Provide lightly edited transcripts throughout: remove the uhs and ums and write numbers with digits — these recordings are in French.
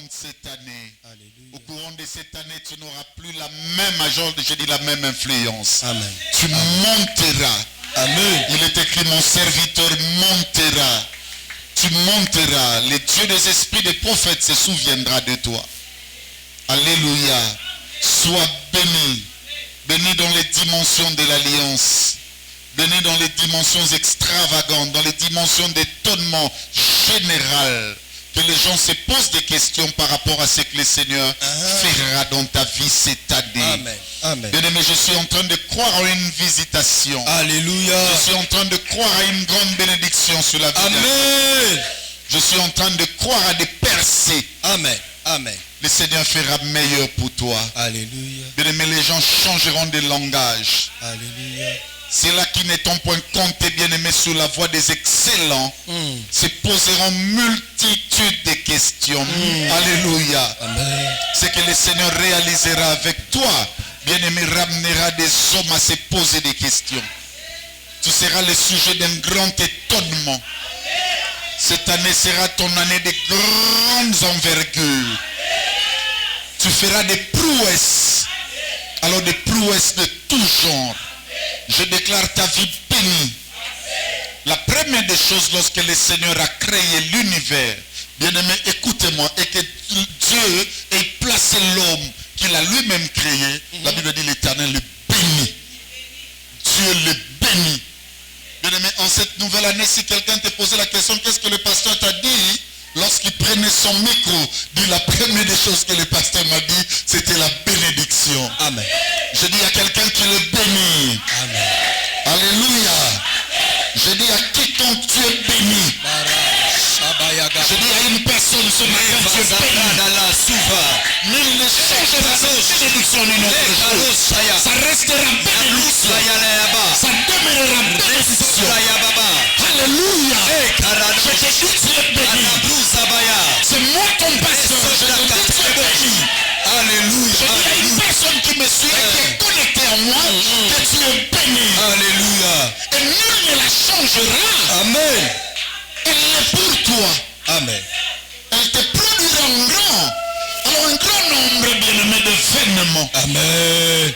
de cette année. Alléluia. Au courant de cette année, tu n'auras plus la même la même influence. Amen. Tu monteras. Amen. Il est écrit, mon serviteur montera. Tu monteras. Le Dieu des esprits des prophètes se souviendra de toi. Alléluia. Sois béni. Béni dans les dimensions de l'alliance. Béni dans les dimensions extravagantes, dans les dimensions d'étonnement général. Que les gens se posent des questions par rapport à ce que le Seigneur fera dans ta vie cette année. Amen. Amen. Bien-aimé, je suis en train de croire à une visitation. Alléluia. Je suis en train de croire à une grande bénédiction sur la vie. Amen. Je suis en train de croire à des percées. Amen. Amen. Le Seigneur fera meilleur pour toi. Alléluia. Bien-aimé, les gens changeront de langage. Alléluia. Ceux-là qui n'étant point comptés, bien-aimés, sur la voie des excellents, se poseront multitude de questions. Alléluia. Amen. Ce que le Seigneur réalisera avec toi, bien-aimé, ramènera des hommes à se poser des questions. Tu seras le sujet d'un grand étonnement. Cette année sera ton année de grandes envergures. Tu feras des prouesses. Alors des prouesses de tout genre. Je déclare ta vie bénie. La première des choses lorsque le Seigneur a créé l'univers, bien-aimé, écoutez-moi, et que Dieu ait placé l'homme qu'il a lui-même créé, la Bible dit l'Éternel le bénit. Dieu le bénit. Bien-aimé, en cette nouvelle année, si quelqu'un te posait la question, qu'est-ce que le pasteur t'a dit lorsqu'il prenait son micro, dit la première des choses que le pasteur m'a dit, c'était la bénédiction. Amen. Je dis à quelqu'un qui le bénit. Amen. Alléluia. Je dis à quiconque tu es béni. Je dis à une personne ce matin, tu es béni. Nul ne changera cette bénédiction en une autre chose. Ça restera bénédiction. Ça demeurera bénédiction. Alléluia. Je te dis tu es béni. C'est moi ton pasteur. Je te dis tu es béni. Alléluia. Je dis à une personne qui me suit et qui est connectée à moi que tu es béni. Alléluia. Et nul ne la changera. Amen. Elle est pour toi. Amen. Elle te produira en grand. Alors un grand nombre, bien-aimé, d'événements. Amen.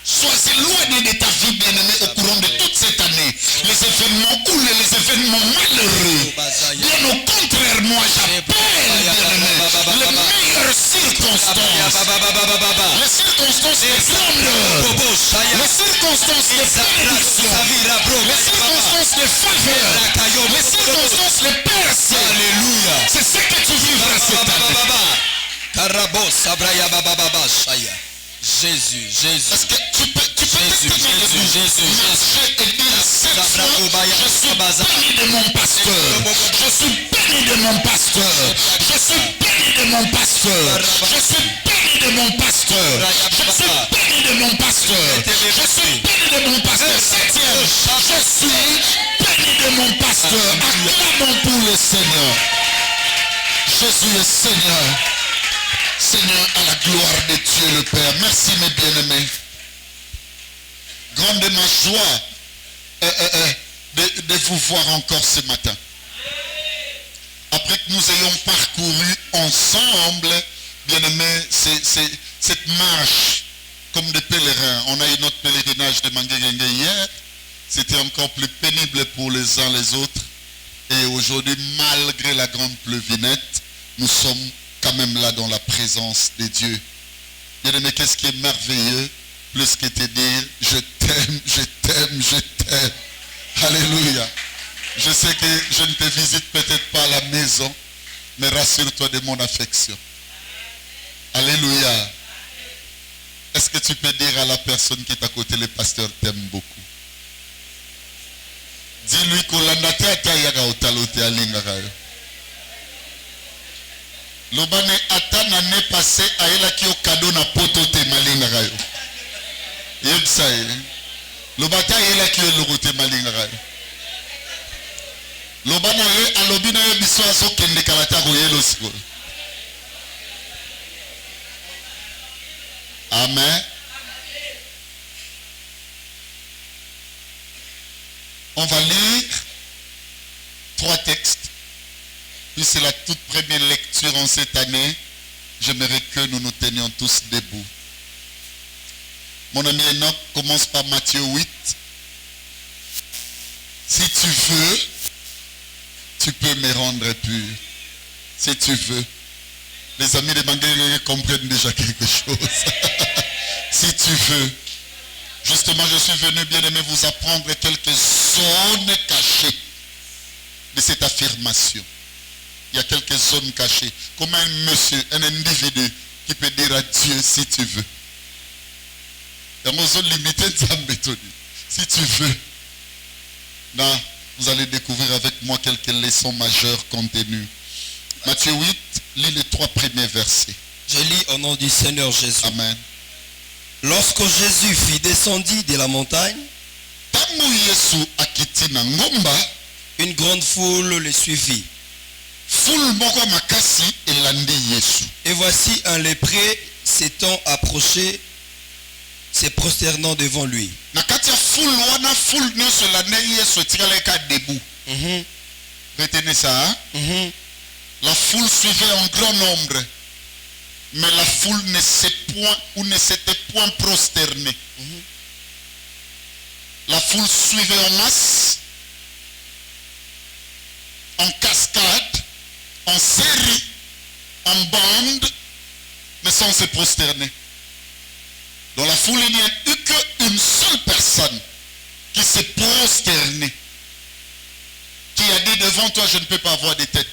Sois éloigné de ta vie, bien-aimé, au courant de toute cette année. Les événements ou les événements malheureux. Bien au contraire, moi j'appelle, bien-aimé, les meilleures circonstances. Les circonstances de grandeur. Les circonstances de bénédiction. Les circonstances de faveur. Les circonstances de percée. Alléluia. C'est ce que tu vivras cette année. Jésus, Jésus. Parce que tu peux Jésus, Jésus. marcher et dire cette fois, je suis béni de mon pasteur. Je suis béni de mon pasteur. Je suis béni de mon pasteur. Je suis béni de mon pasteur. Je suis béni de mon pasteur. Je suis béni de mon pasteur. Septième, je suis béni de mon pasteur. Acclamons pour le Seigneur. Jésus est Seigneur. Seigneur, à la gloire de Dieu le Père. Merci mes bien-aimés. Grande est ma joie de vous voir encore ce matin. Après que nous ayons parcouru ensemble, bien-aimés, cette marche comme des pèlerins. On a eu notre pèlerinage de Manguéguengue hier. C'était encore plus pénible pour les uns les autres. Et aujourd'hui, malgré la grande pleuvinette, nous sommes quand même là dans la présence de Dieu. Bien-aimé, qu'est-ce qui est merveilleux, plus que te dire, je t'aime, je t'aime, je t'aime. Alléluia. Je sais que je ne te visite peut-être pas à la maison, mais rassure-toi de mon affection. Alléluia. Est-ce que tu peux dire à la personne qui est à côté, le pasteur t'aime beaucoup? Dis-lui qu'on l'a naté à Tayaga au talote à Lingarayo. Lobane atana ne passé à elle qui au cadeau na poto te malingarayo. Yebsaye. Lobata elle qui au logote malingarayo. Lobana ye alobina ye biso aso kende kalata ko yelo siko. Amen. On va lire 3 textes. Puis c'est la toute première lecture en cette année. J'aimerais que nous nous tenions tous debout. Mon ami Enoch commence par Matthieu 8. Si tu veux, tu peux me rendre pur. Si tu veux. Les amis de Manguéré comprennent déjà quelque chose. Si tu veux. Justement, je suis venu, bien aimé, vous apprendre quelques zones cachées de cette affirmation. Il y a quelques zones cachées. Comme un monsieur, un individu qui peut dire à Dieu si tu veux. Dans une zone limitée, si tu veux. Là, vous allez découvrir avec moi quelques leçons majeures contenues. Matthieu 8, lis les 3 premiers versets. Je lis au nom du Seigneur Jésus. Amen. Lorsque Jésus fut descendu de la montagne, une grande foule le suivit. Et voici un lépré s'étant approché, se prosternant devant lui. Retenez ça, hein? La foule suivait en grand nombre, mais la foule ne s'était point prosternée. La foule suivait en masse, en cascade, en série, en bande, mais sans se prosterner. Dans la foule, il n'y a eu qu'une seule personne qui s'est prosternée, qui a dit devant toi, je ne peux pas avoir de tête.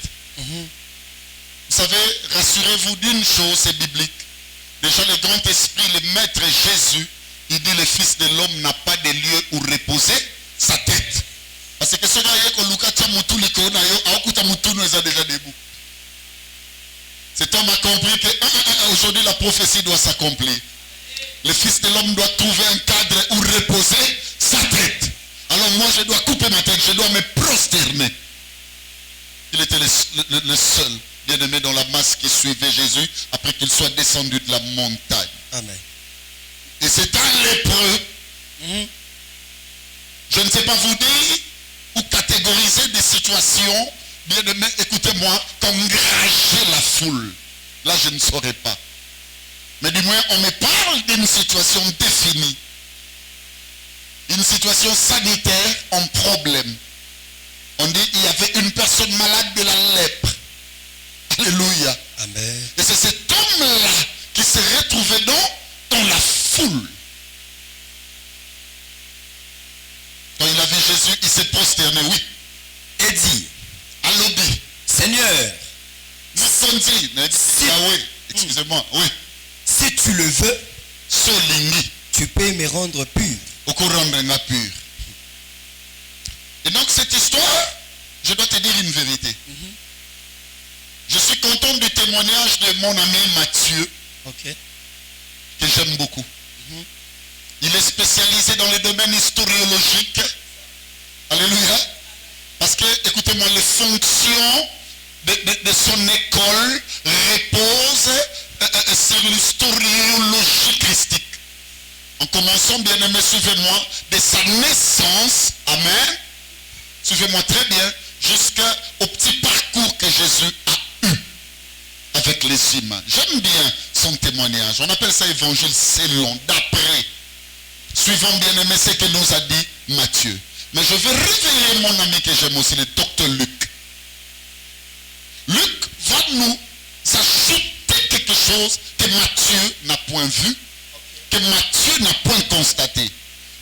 Vous savez, rassurez-vous d'une chose, c'est biblique. Déjà le grand esprit, le maître Jésus, il dit le fils de l'homme n'a pas de lieu où reposer sa tête. Parce que ce gars est déjà debout. Cet homme a compris que aujourd'hui la prophétie doit s'accomplir. Le fils de l'homme doit trouver un cadre où reposer sa tête. Alors moi je dois couper ma tête, je dois me prosterner. Il était le seul bien-aimé dans la masse qui suivait Jésus après qu'il soit descendu de la montagne. Amen. Et c'est un lépreux. Je ne sais pas vous dire ou catégoriser des situations, bien-aimé, écoutez-moi, qu'engager la foule. Là, je ne saurais pas. Mais du moins, on me parle d'une situation définie. Une situation sanitaire en problème. On dit qu'il y avait une personne malade de la lèpre. Alléluia. Amen. Et c'est cet homme-là qui s'est retrouvé dans la foule. Quand il a vu Jésus, il s'est prosterné, oui. Et dit, À l'obé. Seigneur, excusez-moi, oui. si tu le veux, Soligny. tu peux me rendre pur. Au courant d'un pur. Et donc cette histoire, je dois te dire une vérité. Je suis content du témoignage de mon ami Mathieu, que j'aime beaucoup. Il est spécialisé dans les domaines historiologiques. Alléluia. Parce que, écoutez-moi, les fonctions de son école reposent sur l'historiologie christique. En commençant, bien aimé, suivez-moi, de sa naissance, amen, suivez-moi très bien, jusqu'au petit parcours que Jésus a eu avec les humains. J'aime bien son témoignage. On appelle ça évangile selon, d'après. Suivons, bien aimé, ce que nous a dit Matthieu. Mais je vais réveiller mon ami que j'aime aussi, le docteur Luc. Luc va nous ajouter quelque chose que Matthieu n'a point vu, que Matthieu n'a point constaté.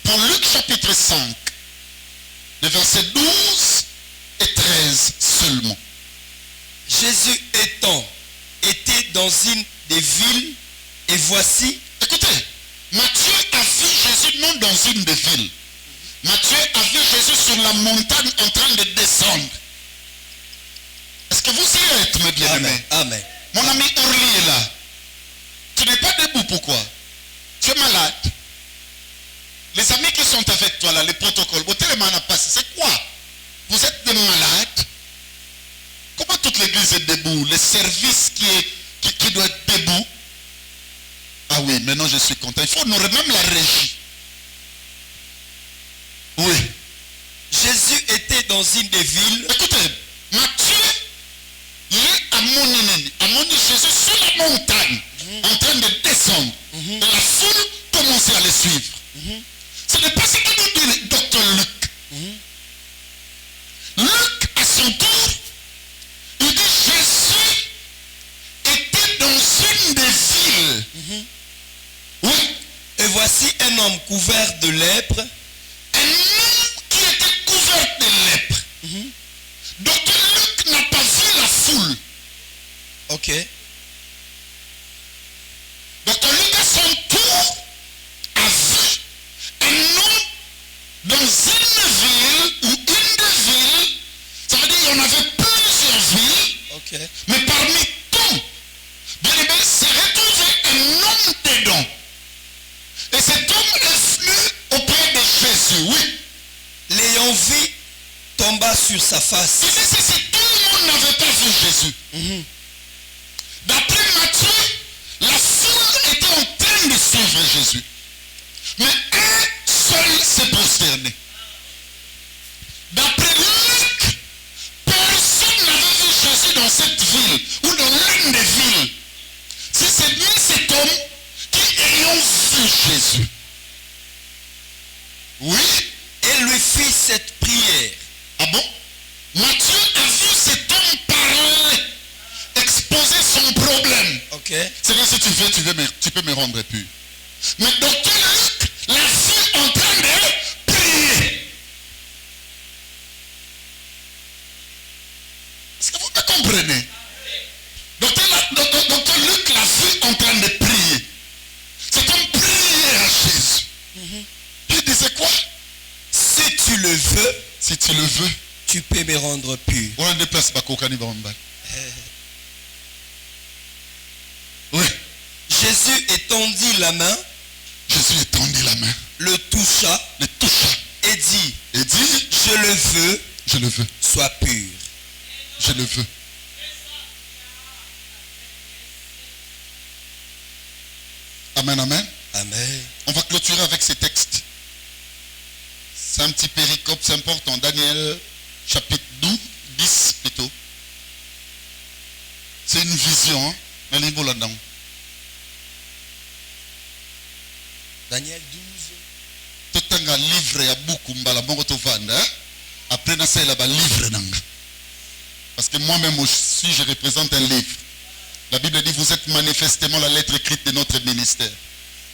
Pour Luc chapitre 5, les versets 12 et 13 seulement. Jésus était dans une des villes, et voici, Écoutez, Matthieu a vu Jésus non dans une des villes. Matthieu a vu Jésus sur la montagne en train de descendre. Est-ce que vous y êtes, mes bien-aimés? Amen. Mon ami Orly est là. Tu n'es pas debout, pourquoi? Tu es malade. Les amis qui sont avec toi là, les protocoles, c'est quoi? Vous êtes des malades? Comment toute l'église est debout? Le service qui doit être debout? Ah oui, maintenant je suis content. Il faut honorer même la régie. Oui. Jésus était dans une des villes. Écoutez, Matthieu, il est à Monini. À Monini, Jésus sur la montagne. un homme couvert de lèpre. Un homme qui était couvert de lèpre. Docteur Luc n'a pas vu la foule. Ok. Docteur Luc à son tour a vu un homme dans une ville ou une des villes. Ça veut dire qu'il y en avait plusieurs villes. Ok. Mais parmi tout, bien aimé, s'est retrouvé un homme dedans. Et cet homme est venu auprès de Jésus, oui. L'ayant vu, tomba sur sa face. Il dit, si tout le monde n'avait pas vu Jésus. D'après Matthieu, la foule était en train de suivre Jésus. Mais un seul s'est prosterné. D'après Luc, personne n'avait vu Jésus dans cette ville ou dans l'une des villes. Si c'est lui cet homme qui ayant vu Jésus. Oui. Et lui fit cette prière. Ah bon? Matthieu a vu cet homme parler, exposer son problème. Ok. C'est-à-dire, si tu veux, tu peux me rendre pur. Mais docteur Luc l'a vu en train de prier. Est-ce que vous me comprenez? Docteur Luc l'a vu en train de prier. Cet homme priait à Jésus. Il disait quoi? Si tu le veux, si tu le veux, tu peux me rendre pur. On déplace oui. Jésus étendit la main. Jésus étendit la main. Le toucha. Et dit. Je le veux. Je le veux. Sois pur. Je le veux. Amen, amen. Amen. On va clôturer avec ces textes. C'est un petit péricope, c'est important. Daniel, chapitre 12, 10 plutôt. C'est une vision. Daniel 12. Tout un livre ya beaucoup mbala bongo to vanda. Après na c'est là-bas livre nanga. Parce que moi-même aussi je représente un livre. La Bible dit vous êtes manifestement la lettre écrite de notre ministère.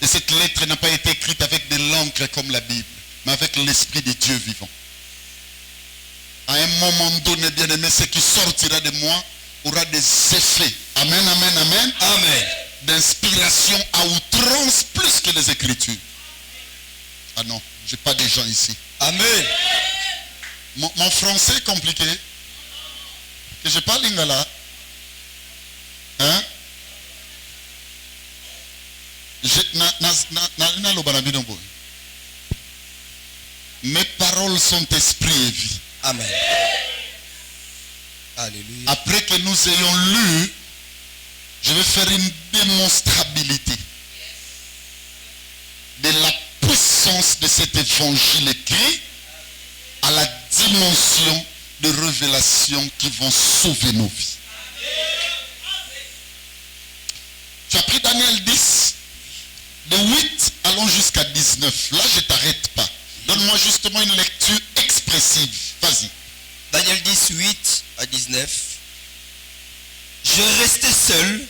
Et cette lettre n'a pas été écrite avec de l'encre comme la Bible, mais avec l'Esprit de Dieu vivant. À un moment donné, bien aimé, ce qui sortira de moi aura des effets. Amen, amen, amen. Amen. D'inspiration à outrance plus que les Écritures. Ah non, j'ai pas des gens ici. Amen. Mon français est compliqué. Que je parle lingala. Hein? Mes paroles sont esprit et vie. Amen. Alléluia. Après que nous ayons lu, je vais faire une démonstrabilité de la puissance de cet évangile écrit à la dimension de révélation qui vont sauver nos vies. Tu as pris Daniel 10, de 8, allons jusqu'à 19. Là, je ne t'arrête pas. Donne-moi justement une lecture expressive. Vas-y. Daniel 10, 8 à 19. Je restais seul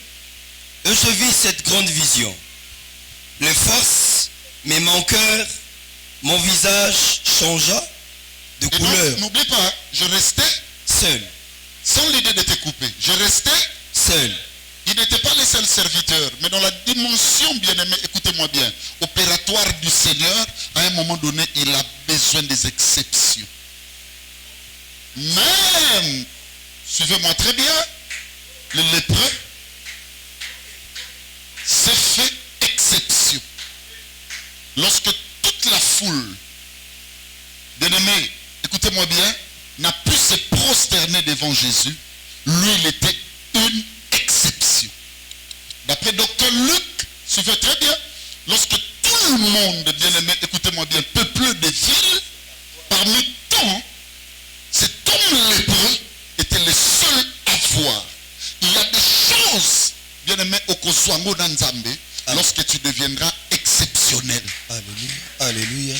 et je vis cette grande vision. Les forces, mais mon cœur, mon visage changea de couleur. N'oublie pas, je restais seul. Sans l'idée de te couper. Je restais seul. Il n'était pas le seul serviteur, mais dans la dimension, bien-aimé, écoutez-moi bien, opératoire du Seigneur, à un moment donné, il a besoin des exceptions. Même, suivez-moi très bien, le lépreux s'est fait exception. Lorsque toute la foule, bien-aimé, écoutez-moi bien, n'a pu se prosterner devant Jésus, lui, il était une exception. D'après Dr Luc, suivez très bien, lorsque tout le monde, bien-aimé, écoutez-moi bien, peuplé des villes, parmi tant, cet homme lépreux était le seul à voir. Il y a des choses, bien-aimé, au Koswango Nanzambe, lorsque tu deviendras exceptionnel. Alléluia. Alléluia.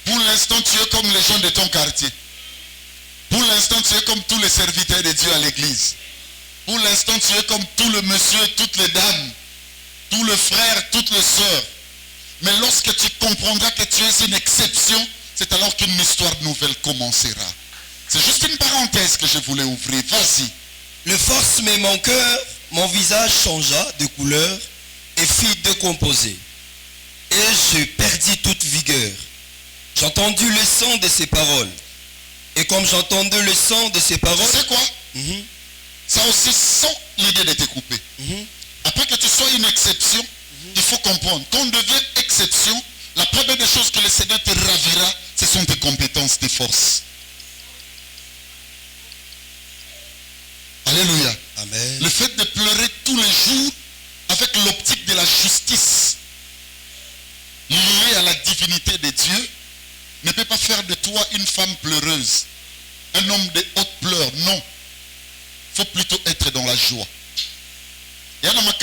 Pour l'instant, tu es comme les gens de ton quartier. Pour l'instant, tu es comme tous les serviteurs de Dieu à l'église. Pour l'instant, tu es comme tout le monsieur, toutes les dames, tous les frères, toutes les sœurs. Mais lorsque tu comprendras que tu es une exception, c'est alors qu'une histoire nouvelle commencera. C'est juste une parenthèse que je voulais ouvrir. Vas-y. Le force met mon cœur, mon visage changea de couleur et fit décomposer. Et je perdis toute vigueur. J'entendis le son de ses paroles. Et comme j'entendais le son de ses paroles... Tu sais quoi? Ça aussi sans l'idée de te couper. Après que tu sois une exception, il faut comprendre. Quand on devient exception, la première des choses que le Seigneur te ravira, ce sont tes compétences, tes forces. Alléluia. Amen. Le fait de pleurer tous les jours avec l'optique de la justice liée à la divinité de Dieu ne peut pas faire de toi une femme pleureuse, un homme de haute pleurs. Non. Il faut plutôt être dans la joie. Et à la va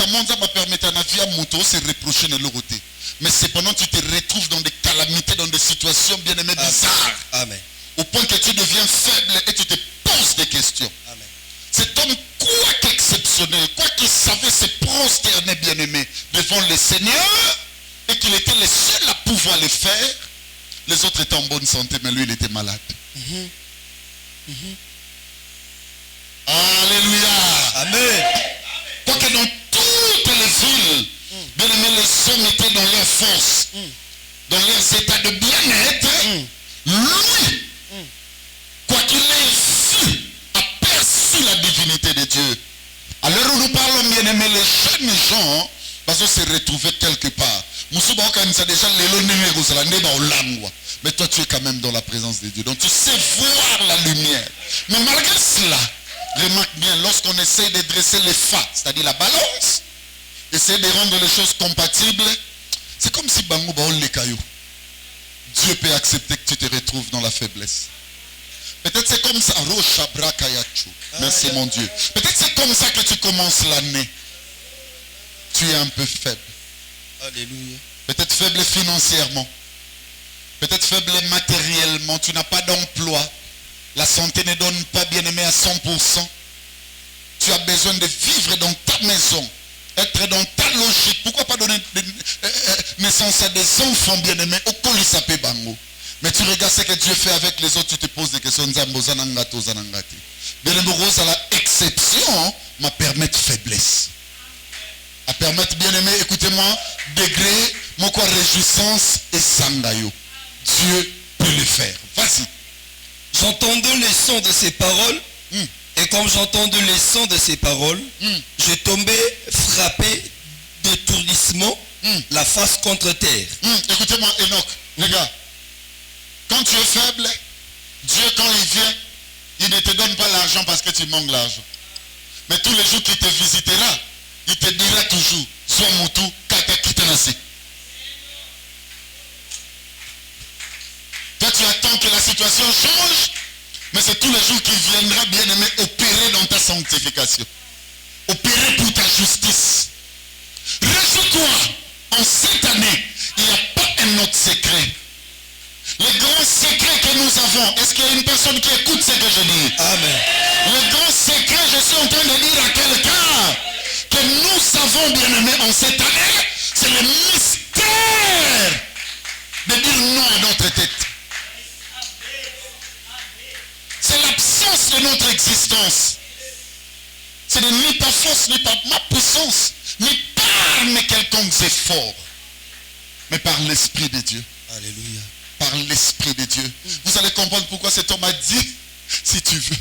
permettre à Navia Mouto se reprocher de l'autre côté. Mais cependant, tu te retrouves dans des calamités, dans des situations bien aimées bizarres. Amen. Au point que tu deviens faible et tu te poses des questions. Amen. Cet homme, quoi qu'exceptionnel, quoi qu'il savait se prosterner bien aimé devant le Seigneur, et qu'il était le seul à pouvoir le faire, les autres étaient en bonne santé, mais lui, il était malade. Alléluia. Amen. Quoique dans toutes les villes, bien aimé, les hommes étaient dans leur force, dans leurs états de bien-être, lui, quoi qu'il ait vu, aperçu la divinité de Dieu. À l'heure où nous parlons, bien aimé, les jeunes gens vont se retrouver quelque part. Mais toi, tu es quand même dans la présence de Dieu. Donc, tu sais voir la lumière. Mais malgré cela, remarque bien, lorsqu'on essaie de dresser les faits, c'est-à-dire la balance, essayer de rendre les choses compatibles, c'est comme si Bango Baol les cailloux. Dieu peut accepter que tu te retrouves dans la faiblesse. Peut-être c'est comme ça. Merci mon Dieu. Peut-être c'est comme ça que tu commences l'année. Tu es un peu faible. Alléluia. Peut-être faible financièrement. Peut-être faible matériellement. Tu n'as pas d'emploi. La santé ne donne pas bien aimé à 100%. Tu as besoin de vivre dans ta maison. Être dans ta logique. Pourquoi pas donner naissance à des enfants bien aimés au Kolisapé Bango. Mais tu regardes ce que Dieu fait avec les autres, tu te poses des questions. Bien aimé, Rose à la exception m'a permettre faiblesse. À permettre bien aimé, écoutez-moi, degré, mon quoi réjouissance et sangayo. Dieu peut le faire. Vas-y. J'entendais le son de ses paroles. Et comme j'entendais le son de ses paroles, je tombais frappé d'étourdissement, la face contre terre. Écoutez-moi, Enoch, les gars. Quand tu es faible, Dieu, quand il vient, il ne te donne pas l'argent parce que tu manques l'argent. Mais tous les jours qu'il te visitera, il te dira toujours, sois moutou, kata kitanasi. Toi, tu attends que la situation change, mais c'est tous les jours qu'il viendra, bien aimé, opérer dans ta sanctification. Opérer pour ta justice. Réjouis-toi, en cette année, il n'y a pas un autre secret. Le grand secret que nous avons, est-ce qu'il y a une personne qui écoute ce que je dis? Amen. Le grand secret, je suis en train de dire à quelqu'un que nous avons bien aimé en cette année, c'est le mystère de dire non à notre tête. C'est l'absence de notre existence. Ce n'est ni par force, ni par ma puissance, ni par mes quelconques efforts, mais par l'Esprit de Dieu. Alléluia. Par l'Esprit de Dieu. Vous allez comprendre pourquoi cet homme a dit, si tu veux.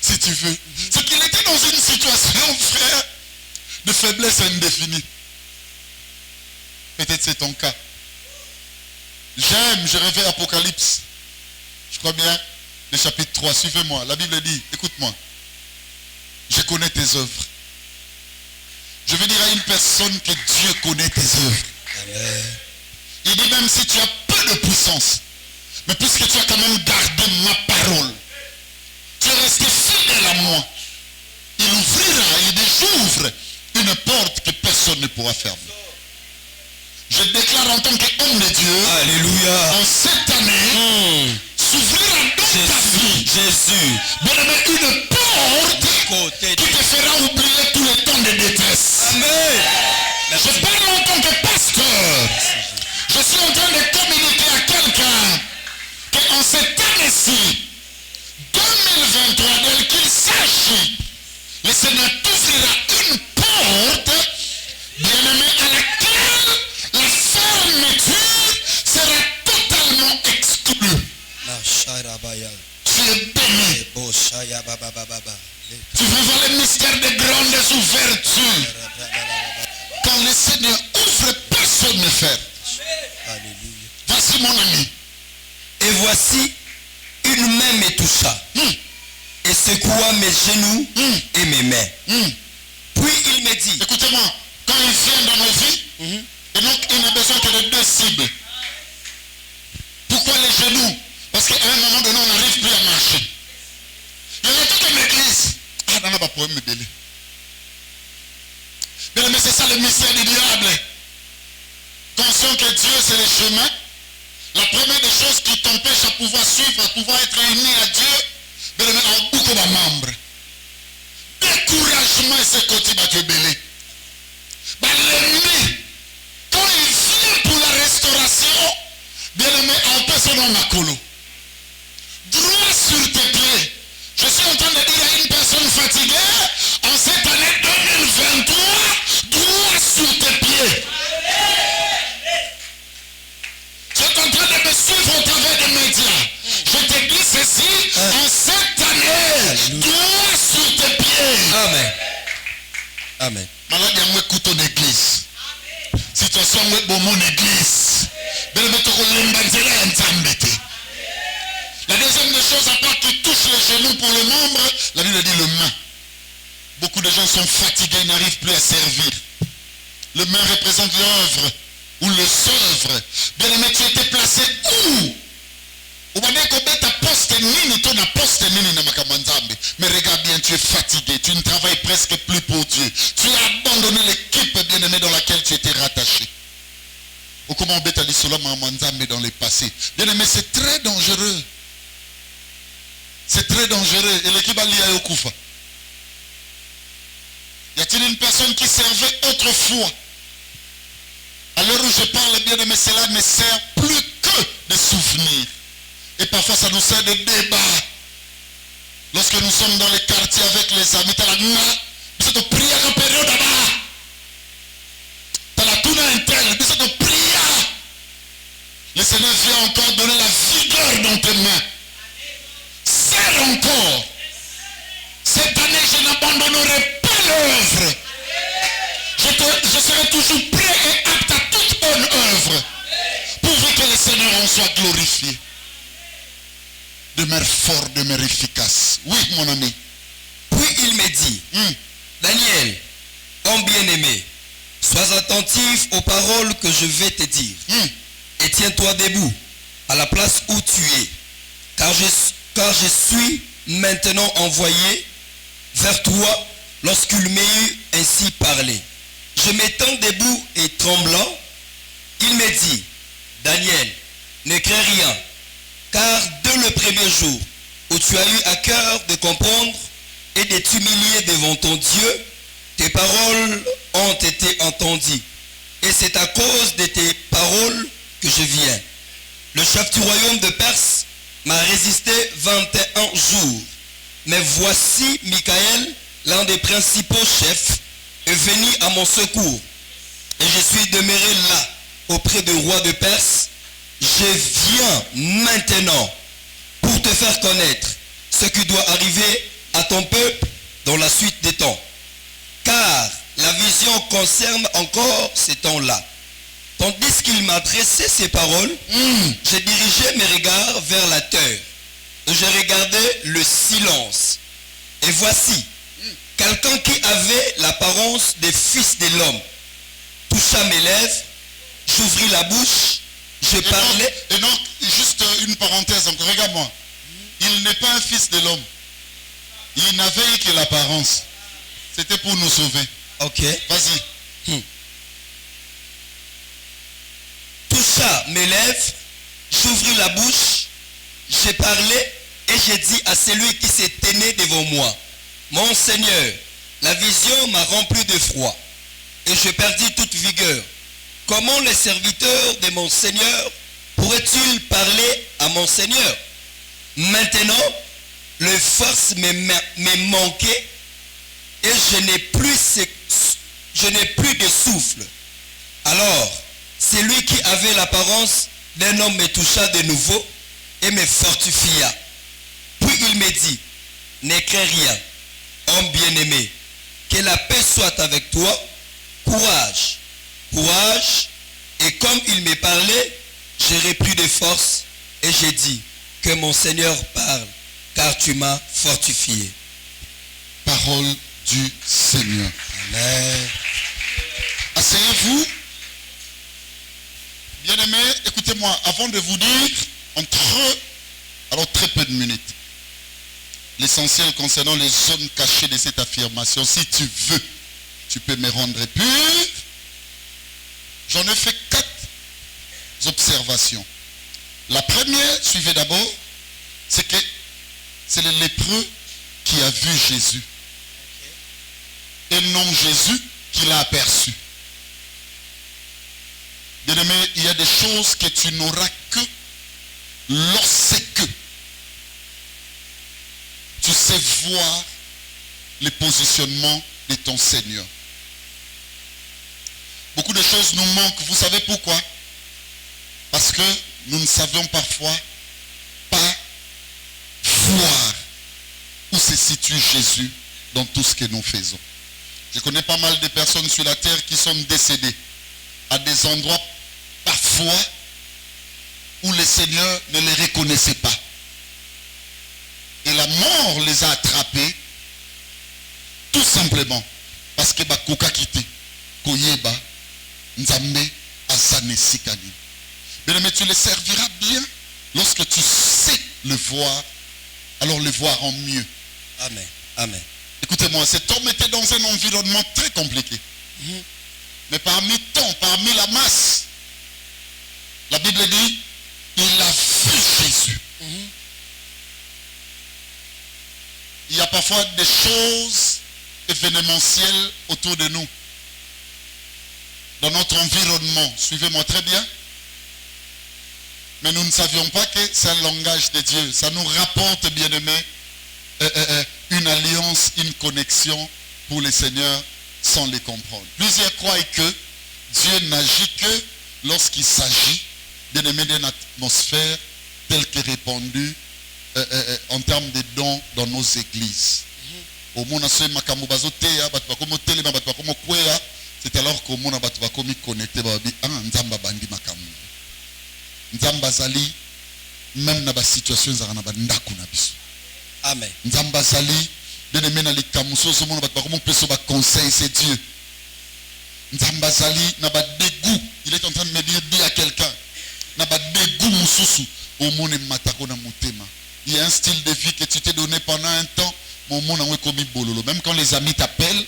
Si tu veux. C'est qu'il était dans une situation, frère, de faiblesse indéfinie. Peut-être c'est ton cas. Je révèle Apocalypse. Je crois bien, le chapitre 3. Suivez-moi. La Bible dit, écoute-moi. Je connais tes œuvres. Je veux dire à une personne que Dieu connaît tes œuvres. Amen. Il dit même si tu as peu de puissance, mais puisque tu as quand même gardé ma parole, tu es resté fidèle à moi, il ouvrira, il dit j'ouvre une porte que personne ne pourra fermer. Je déclare en tant qu'homme de Dieu, Alléluia. en cette année, s'ouvrira dans ta vie, Jésus, bien aimé, une porte qui te fera oublier tous les temps de détresse. Amen. Je parle en tant que pasteur. voici, 2023, dès qu'il s'agit, le Seigneur t'ouvrira une porte, bien-aimé, à laquelle la fermeture sera totalement exclue. Tu es béni. Tu vivras le mystère des grandes ouvertures. Quand le Seigneur ouvre, personne ne ferme. Voici mon ami. Et voici, une main me toucha et secoua mes genoux et mes mains. Puis il me dit, écoutez-moi, quand il vient dans nos vies, et donc il n'a besoin que de deux cibles. Pourquoi les genoux? Parce qu'à un moment donné, on n'arrive plus à marcher. Il y en a toute une église. Ah, non, pas pour me délai. Mais c'est ça le mystère du diable. Conscient que Dieu c'est le chemin. La première des choses qui t'empêche à pouvoir suivre, à pouvoir être uni à Dieu, mais le mettre beaucoup de membres. Découragement et ce côté va te belé. L'ennemi, quand il vient pour la restauration, bien aimé, en personne en macolo. Droit sur tes pieds. Je suis en train de dire à une personne fatiguée, en cette année 2023, droit sur tes pieds. Tu es en train de me suivre au travers des médias. Je te dis ceci, en cette année, droit sur tes pieds. Amen. Amen. Malade à moi couteau d'église. Situation où bon mon église. La deuxième des choses, à part qui touche les genoux pour le membre, la Bible dit le main. Beaucoup de gens sont fatigués, n'arrivent plus à servir. Le main représente l'œuvre ou le sœuvre. Bien aimé, tu étais placé où? Mais regarde bien, tu es fatigué, tu ne travailles presque plus pour Dieu. Tu as abandonné l'équipe bien-aimée dans laquelle tu étais rattaché. Ou comment on dans le passé. Bien-aimé, c'est très dangereux. C'est très dangereux. Et l'équipe a lié au Koufa. Y a-t-il une personne qui servait autrefois? À l'heure où je parle, bien-aimé, cela ne sert plus que de souvenirs. Et parfois, ça nous sert de débat. Lorsque nous sommes dans les quartiers avec les amis, tu as la prière en période là-bas. Tu as la touna interne, tu as prière. Le Seigneur vient encore donner la vigueur dans tes mains. Serre encore. Cette année, je n'abandonnerai pas l'œuvre. Je serai toujours prêt et apte à toute bonne œuvre. Pourvu que le Seigneur en soit glorifié. Demeure fort, demeure efficace. Oui, mon ami. Puis il me dit, Daniel, homme bien-aimé, sois attentif aux paroles que je vais te dire. Et tiens-toi debout à la place où tu es. Car je suis maintenant envoyé vers toi lorsqu'il m'eut ainsi parlé. Je m'étends debout et tremblant, il me dit, Daniel, ne crains rien. Car dès le premier jour où tu as eu à cœur de comprendre et de t'humilier devant ton Dieu, tes paroles ont été entendues. Et c'est à cause de tes paroles que je viens. Le chef du royaume de Perse m'a résisté 21 jours. Mais voici Michael, l'un des principaux chefs, est venu à mon secours. Et je suis demeuré là, auprès du roi de Perse. Je viens maintenant pour te faire connaître ce qui doit arriver à ton peuple dans la suite des temps. Car la vision concerne encore ces temps-là. Tandis qu'il m'adressait ces paroles, j'ai dirigé mes regards vers la terre. Et j'ai regardé le silence. Et voici, quelqu'un qui avait l'apparence des fils de l'homme toucha mes lèvres, j'ouvris la bouche, je parlais. Et donc, juste une parenthèse encore, regarde-moi. Il n'est pas un fils de l'homme. Il n'avait que l'apparence. C'était pour nous sauver. Ok. Vas-y. Toucha mes lèvres, j'ouvris la bouche, j'ai parlé et j'ai dit à celui qui s'est tenu devant moi, mon Seigneur, la vision m'a rempli de froid et je perdis toute vigueur. Comment les serviteurs de mon Seigneur pourraient-ils parler à mon Seigneur? Maintenant, les forces me manquaient et je n'ai plus de souffle. Alors, celui qui avait l'apparence d'un homme me toucha de nouveau et me fortifia. Puis il me dit, ne crains rien, homme bien-aimé, que la paix soit avec toi, courage, courage. Et comme il me parlait, j'ai repris de force et j'ai dit, que mon Seigneur parle, car tu m'as fortifié. Parole du Seigneur. Amen. Asseyez-vous. Bien-aimés, écoutez-moi, avant de vous dire, alors très peu de minutes, l'essentiel concernant les zones cachées de cette affirmation, si tu veux, tu peux me rendre pur. J'en ai fait 4 observations. La première, suivez d'abord, c'est que c'est le lépreux qui a vu Jésus. Et non Jésus qui l'a aperçu. Bien-aimé, il y a des choses que tu n'auras que lorsque tu sais voir les positionnements de ton Seigneur. Beaucoup de choses nous manquent. Vous savez pourquoi? Parce que nous ne savions parfois pas voir où se situe Jésus dans tout ce que nous faisons. Je connais pas mal de personnes sur la terre qui sont décédées à des endroits parfois où le Seigneur ne les reconnaissait pas. Et la mort les a attrapés tout simplement parce que bakoka kite koyeba nzambe azane sikani. Mais tu le serviras bien lorsque tu sais le voir, alors le voir en mieux. Amen. Amen. Écoutez-moi, cet homme était dans un environnement très compliqué. Mais parmi la masse, la Bible dit, il a vu Jésus. Il y a parfois des choses événementielles autour de nous. Dans notre environnement, suivez-moi très bien. Mais nous ne savions pas que c'est un langage de Dieu. Ça nous rapporte, bien-aimés, une alliance, une connexion pour le Seigneur sans les comprendre. Plusieurs croient que Dieu n'agit que lorsqu'il s'agit, bien-aimés, d'une atmosphère telle que répandue en termes de dons dans nos églises. C'est alors qu'au monde va connecté Nzambazali même dans la situation Amen. Nzambazali bien-aimé na likamuso so mona batwa comme peso ba conseil c'est Dieu. Nzambazali na ba dégoût, il est en train de me dire à quelqu'un na ba dégoût mususu au monde matako na motema. Il y a un style de vie que tu t'es donné pendant un temps, mon monde a commis bololo. Même quand les amis t'appellent,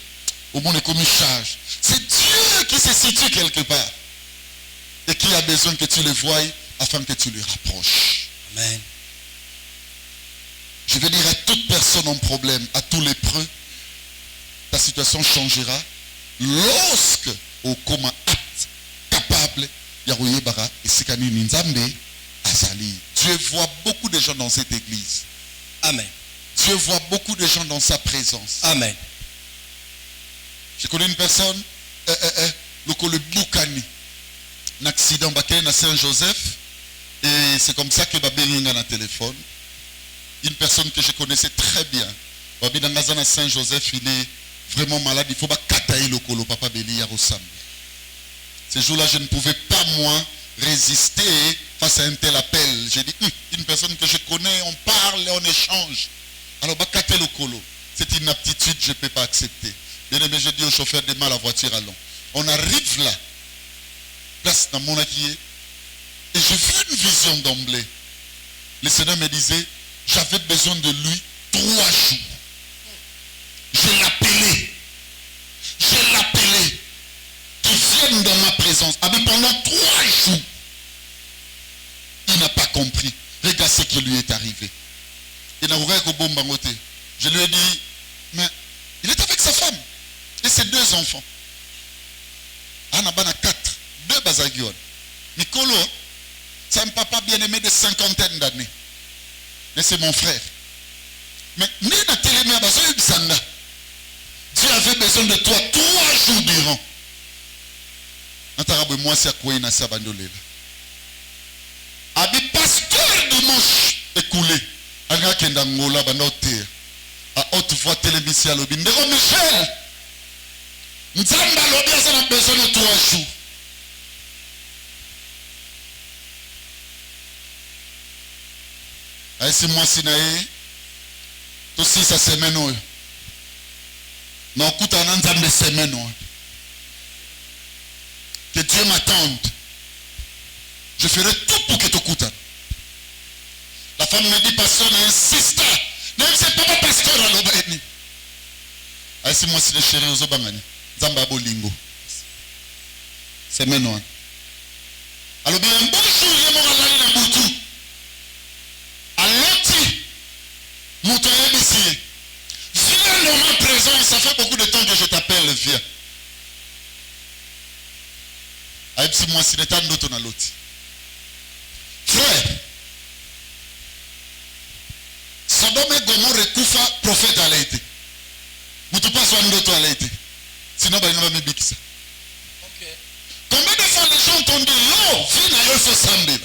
au monde est commis charge. C'est Dieu qui se situe quelque part et qui a besoin que tu le voies afin que tu le rapproches. Amen. Je veux dire à toute personne en problème, à tout lépreux, ta situation changera lorsque au coma apte, capable, Yarouye Bara et Sikani Ninzambe Azali. Dieu voit beaucoup de gens dans cette église. Amen. Dieu voit beaucoup de gens dans sa présence. Amen. Je connais une personne, le Boukani, un accident à Saint-Joseph, et c'est comme ça que Babélinga a un téléphone. Une personne que je connaissais très bien. Babélinga Saint-Joseph, il est vraiment malade. Il faut pas kataï le colo, papa Béli à Rossam. Ces jours-là, je ne pouvais pas, moi, résister face à un tel appel. J'ai dit, une personne que je connais, on parle et on échange. Alors, bah, kataï le colo. C'est une aptitude, je ne peux pas accepter. Bien aimé, je dis au chauffeur, démarre la voiture, allons. On arrive là, place dans mon acquier, et j'ai vu une vision d'emblée. Le Seigneur me disait, j'avais besoin de lui 3 jours. Je l'ai appelé, qu'il vienne dans ma présence. Mais pendant 3 jours, il n'a pas compris. Regarde ce qui lui est arrivé. Je lui ai dit, mais il est avec sa femme et ses 2 enfants. Anabana 4, 2 bazagion. Nicolo, c'est un papa bien-aimé de 50 d'années. Mais c'est mon frère. Mais Dieu avait besoin de toi 3 jours durant. Moi, c'est quoi il a Abi pasteur dimanche écoulé. Anga kenda ngola banda oter. A haute voix télévision à l'obin. Ndeko Michel. Nzamba lobi a besoin de 3 jours. Aïsi moi sinae. Tout si sa semaine oyo. Na okuta na nzambe semaine oyo. Que Dieu m'attende. Je ferai tout pour que tu écoutes. La femme me dit, pasteur, insiste. Ne c'est pas mon pasteur à l'obéni. Aïsi moi si le chéri aux obangani. Zamba bolingo. C'est maintenant. Alors bien, bonjour, il y a mon alali na boutou. Aloti. Moutoye ici. Viens dans ma présence. Ça fait beaucoup de temps que je t'appelle, viens. Aïsi moi si le temps d'autre na loti. Frère, Sodome et Gomorrhe Koufa, prophète à l'été. Vous ne pouvez pas soigner d'autres à l'été. Sinon, il n'y a pas de bikisa. Combien de fois les gens t'ont dit, yo, viens à Yoso Sambe.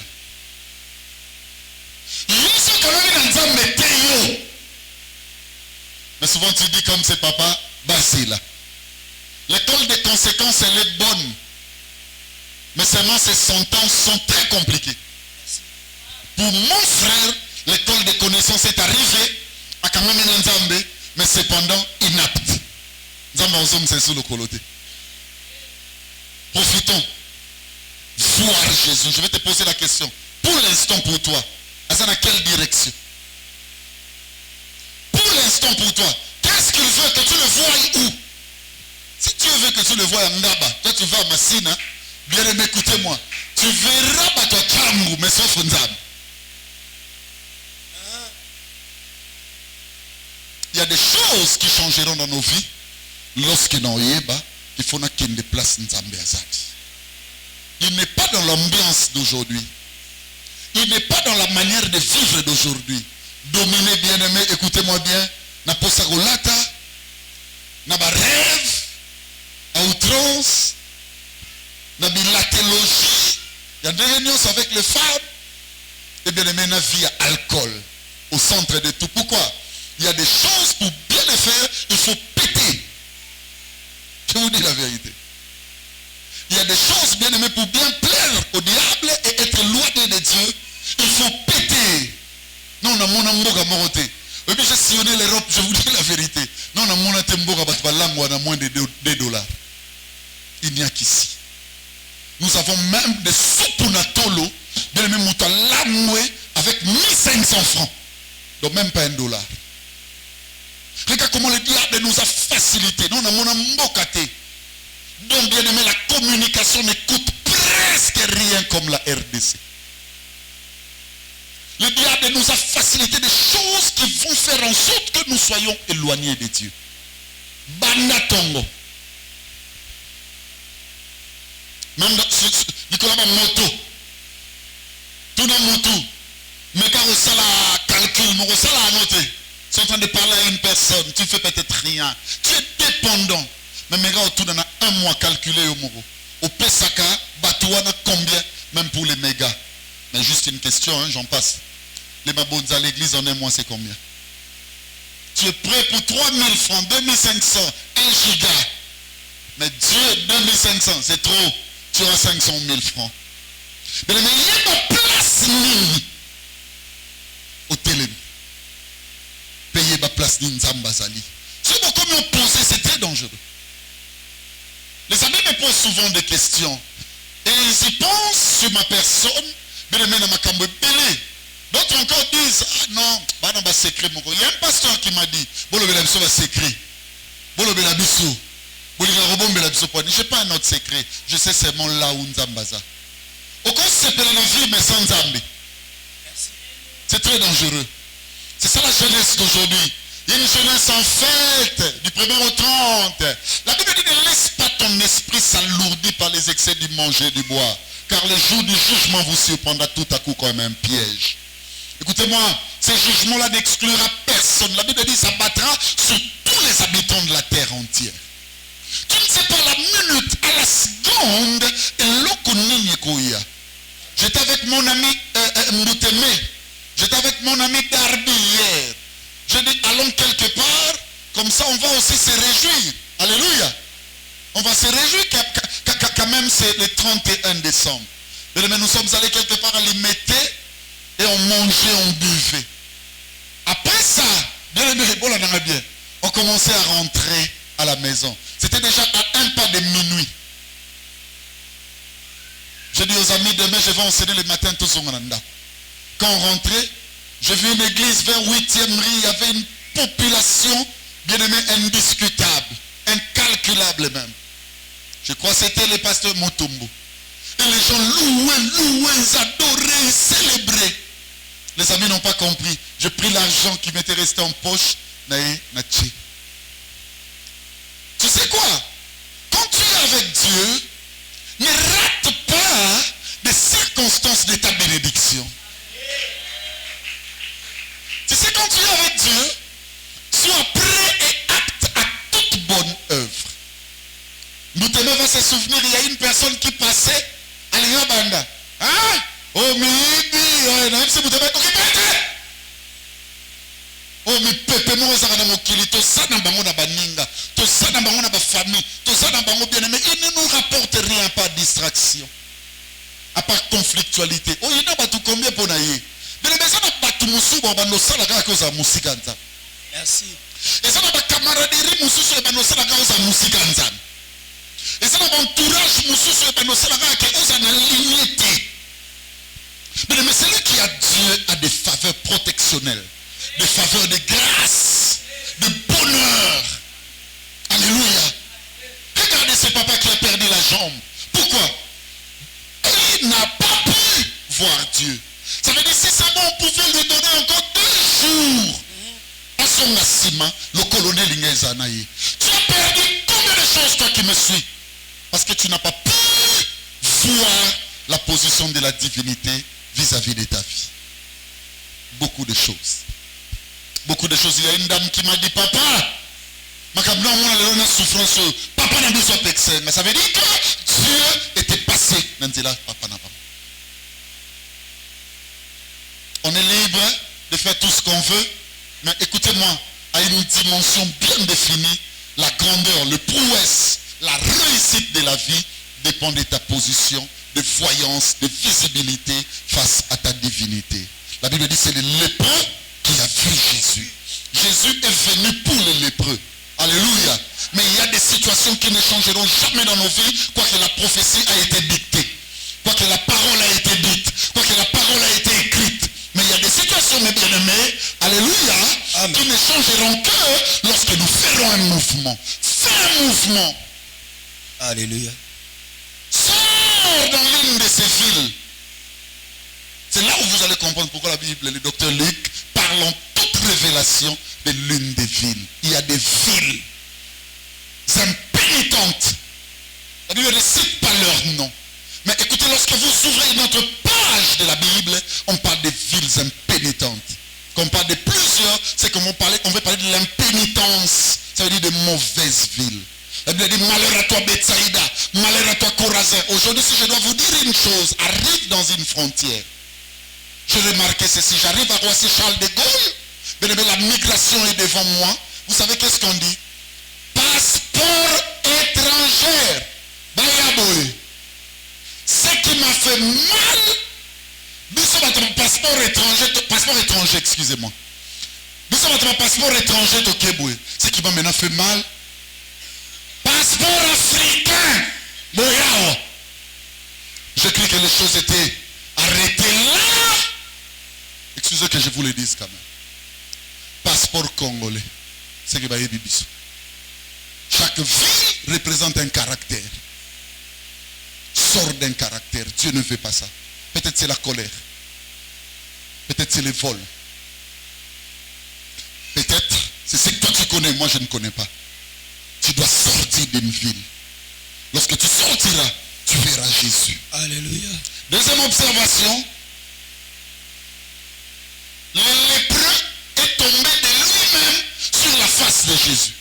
Yoso Kalami dans Zambe, t'es yo. Mais souvent tu dis comme c'est papa, bah c'est là. L'école des conséquences, elle est bonne. Mais seulement ces sentences sont très compliquées. Pour mon frère, l'école de connaissances est arrivée à Kamami Nzambe, mais cependant inapte. Nzambe en somme, c'est sous le coloté. Profitons. Voir Jésus. Je vais te poser la question. Pour l'instant, pour toi, dans quelle direction? Pour l'instant, pour toi, qu'est-ce qu'il veut que tu le voies où? Si Dieu veut que tu le voies à Ndaba, toi tu vas à Massina, bien aimé, écoutez-moi. Tu verras pas toi Kamou, mais sauf Nzambe. Il y a des choses qui changeront dans nos vies lorsqu'il faut qu'il des places Nzambe Azadi. Il n'est pas dans l'ambiance d'aujourd'hui. Il n'est pas dans la manière de vivre d'aujourd'hui. Dominez, bien-aimé, écoutez-moi bien. Na posagolata, na ba rêve, à outrance, na bilatéologie. Il y a des réunions avec les femmes. Et bien-aimé, na vie à alcool. Au centre de tout. Pourquoi? Il y a des choses pour bien les faire, il faut péter. Je vous dis la vérité. Il y a des choses, bien aimées, pour bien plaire au diable et être loin de Dieu, il faut péter. Non, on a mon amour à moroter. Et puis j'ai sillonné l'Europe, je vous dis la vérité. Non, on a mon amour à battre langue, on a moins de $2. Il n'y a qu'ici. Nous avons même des sopunatolo, bien aimé, moutalangwe, avec 1500 francs. Donc même pas $1. Regarde comment le diable nous a facilité. Non, on a mon mbokaté. Donc, bien aimé, la communication ne coûte presque rien comme la RDC. Le diable nous a facilité des choses qui vont faire en sorte que nous soyons éloignés de Dieu. Banatongo. Même Nicolas Moto. Tout dans moto. Mais quand on sait la calcul, on sait la noter. Tu es en train de parler à une personne, tu ne fais peut-être rien. Tu es dépendant. Mais mes gars, autour d'un un mois calculé au Moro. Au Pesaka, Batouana, combien? Même pour les mégas. Mais juste une question, hein, j'en passe. Les mabons à l'église en un mois, c'est combien? Tu es prêt pour 3000 francs, 2500, 1 giga. Mais Dieu, 2500, c'est trop. Tu auras 500 000 francs. Mais il y a une place ligne au télé. Payer ma place d'Inzamba Zali. C'est beaucoup mieux posé, c'est très dangereux. Les amis me posent souvent des questions. Et ils y pensent sur ma personne. D'autres encore disent, ah non, il y a un pasteur qui m'a dit, je n'ai pas un autre secret. Je sais seulement là où Nzambaza. Au cas où c'est pour la vie, mais sans Nzambi. C'est très dangereux. C'est ça la jeunesse d'aujourd'hui. Il y a une jeunesse en fête, du 1er au 30. La Bible dit ne laisse pas ton esprit s'alourdir par les excès du manger et du boire. Car le jour du jugement vous surprendra tout à coup comme un piège. Écoutez-moi, ces jugements-là n'exclura personne. La Bible dit s'abattra sur tous les habitants de la terre entière. Tu ne sais pas la minute, à la seconde, et l'okunini. J'étais avec mon ami Mbouteme. J'étais avec mon ami Darby hier. J'ai dit, allons quelque part, comme ça on va aussi se réjouir. Alléluia. On va se réjouir quand même c'est le 31 décembre. Mais nous sommes allés quelque part à Limete et on mangeait, on buvait. Après ça, on commençait à rentrer à la maison. C'était déjà à un pas de minuit. J'ai dit aux amis, demain je vais enseigner le matin tous au Mananda. Quand on rentrait, j'ai vu une église vers 8e rue, il y avait une population, bien aimé, indiscutable, incalculable même. Je crois que c'était le pasteur Motombo. Et les gens louaient, ils adoraient, ils célébraient. Les amis n'ont pas compris. J'ai pris l'argent qui m'était resté en poche. Tu sais quoi? Quand tu es avec Dieu, ne rate pas les circonstances de ta bénédiction. Tu sais, quand tu es avec Dieu, sois prêt et apte à toute bonne œuvre. Mouteme va se souvenir, il y a une personne qui passait à l'Iabanda. Hein? Oh, mais c'est Mouteme. Oh, mais pépé, moi, ça va mokili. Tout ça n'a pas de baninga. Tout ça n'a pas de famille. Tout ça n'a pas de bien-aimé. Il ne nous rapporte rien, pas de distraction. À part conflictualité. Oh, il n'a pas tout combien pour naïe. Mais les maisons n'ont pas tout moussou. On va nous saler à cause de musique. Merci. Et ça n'a pas camaraderie moussou. On va nous saler à cause de musique. Et ça n'a pas entourage moussou. On va nous saler à cause de la lignité. Mais celui qui a Dieu a des faveurs protectionnelles. Des faveurs de grâce, de bonheur. Alléluia. Regardez ce papa qui a perdu la jambe. Pourquoi? Il n'a pas pu voir Dieu. Ça veut dire si seulement on pouvait lui donner encore 2 jours à son assima, le colonel Ingezanaï. Tu as perdu combien de choses, toi qui me suis? Parce que tu n'as pas pu voir la position de la divinité vis-à-vis de ta vie. Beaucoup de choses. Beaucoup de choses. Il y a une dame qui m'a dit, papa, papa n'a besoin de mais ça veut dire que Dieu était passé. On est libre de faire tout ce qu'on veut, mais écoutez-moi, à une dimension bien définie, la grandeur, le prouesse, la réussite de la vie dépend de ta position, de voyance, de visibilité face à ta divinité. La Bible dit c'est le lépreux qui a vu Jésus. Jésus est venu pour les lépreux. Alléluia. Mais il y a des situations qui ne changeront jamais dans nos vies, quoique la prophétie a été dictée, quoique la parole a été dite, quoique la parole a été écrite. Mais il y a des situations, mes bien-aimés, alléluia, amen, qui ne changeront que lorsque nous ferons un mouvement. Fais un mouvement. Alléluia. Sors dans l'une de ces villes. C'est là où vous allez comprendre pourquoi la Bible et le docteur Luc parlent en toute révélation de l'une des villes. Il y a des villes impénitentes. La Bible ne cite pas leur nom. Mais écoutez, lorsque vous ouvrez notre page de la Bible, on parle des villes impénitentes. Quand on parle de plusieurs, c'est qu'on veut parler de l'impénitence. Ça veut dire de mauvaises villes. La Bible dit malheur à toi Bethsaïda, malheur à toi Corazin. Aujourd'hui, si je dois vous dire une chose, arrive dans une frontière. J'ai remarqué ceci, j'arrive à Roissy Charles de Gaulle, la migration est devant moi. Vous savez qu'est-ce qu'on dit? Passeport étranger. Ce qui m'a fait mal, passeport étranger, excusez-moi. Passeport étranger au Québec. Ce qui m'a maintenant fait mal, passeport africain. Je crie que les choses étaient arrêtées là. Excusez que je vous le dise quand même. Passeport congolais. C'est que Bibiso. Chaque ville représente un caractère. Sort d'un caractère. Dieu ne veut pas ça. Peut-être c'est la colère. Peut-être c'est le vol. Peut-être c'est ce que toi tu connais, moi je ne connais pas. Tu dois sortir d'une ville. Lorsque tu sortiras, tu verras Jésus. Alléluia. Deuxième observation. le lépreux est tombé de lui-même sur la face de Jésus.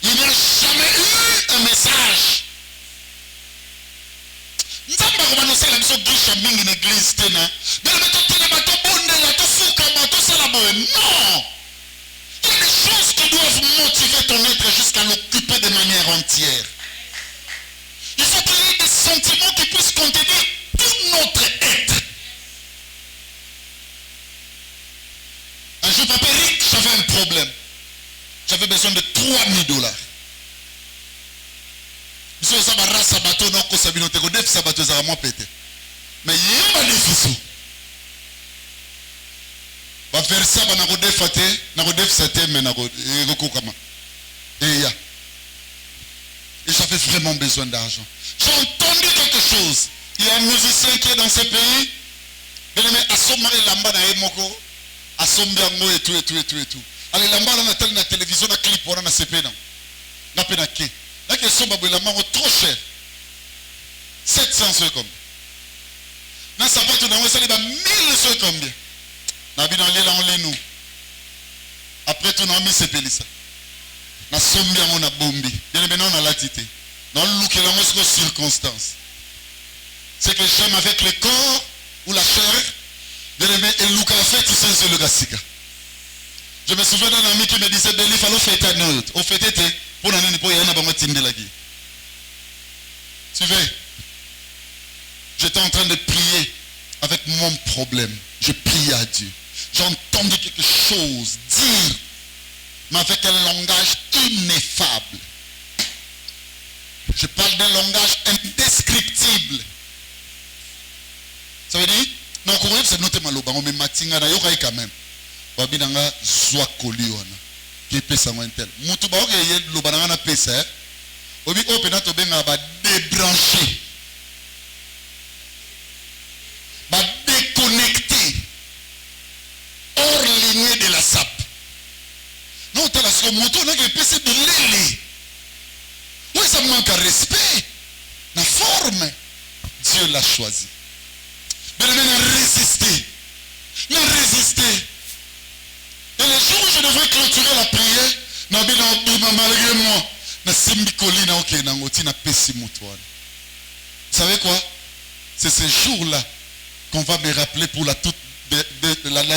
Il n'y a jamais eu un message. Nous avons commencé la mission de mingi une église. Non. Il y a des choses qui doivent motiver ton être jusqu'à l'occuper de manière entière. Il faut qu'il y ait des sentiments qui puissent contenir tout notre être. Un jour, papa Rick, j'avais un problème. J'avais besoin de 3000 $. Mais il y a des difficiles. Faire ça, et j'avais vraiment besoin d'argent. J'ai entendu quelque chose. Il y a un musicien qui est dans ce pays. Il a la télévision, la clip, on a CP. La pénaké. Là, qui sont trop cher. 700 secondes. Dans sa part, on a 1000 secondes. Après, on a mis ces pélisses. Na sombi on a bombi. Bien maintenant on a latité. Dans le look et la circonstance. C'est que j'aime avec le corps ou la chair. Bien aimé et look en fait c'est le gassica. Je me souviens d'un ami qui me disait Beli il fallait faire un autre. Au fait était pour l'année pour y en avoir tinde la guille. Suivez. J'étais en train de prier avec mon problème. Je priais à Dieu. J'ai entendu quelque chose dire, mais avec un langage ineffable. Je parle d'un langage indescriptible. Ça veut dire, non, c'est noté maloba, on me matinga na yoka quand même. Babinanga zwa koliona. Qui pesa mo intel. Mutu ba oke loba na pesa. Obi opena to benga ba débrancher. Ba déconnecter. Hors lignée de la sape. Non, tu as la moto, on a que PC de l'élé. Oui, ça manque de respect. La forme, Dieu l'a choisi. Mais il a résisté. Il a résisté. Et le jour où je devrais clôturer la prière, malgré moi, vous savez quoi? C'est ce jour-là qu'on va me rappeler pour la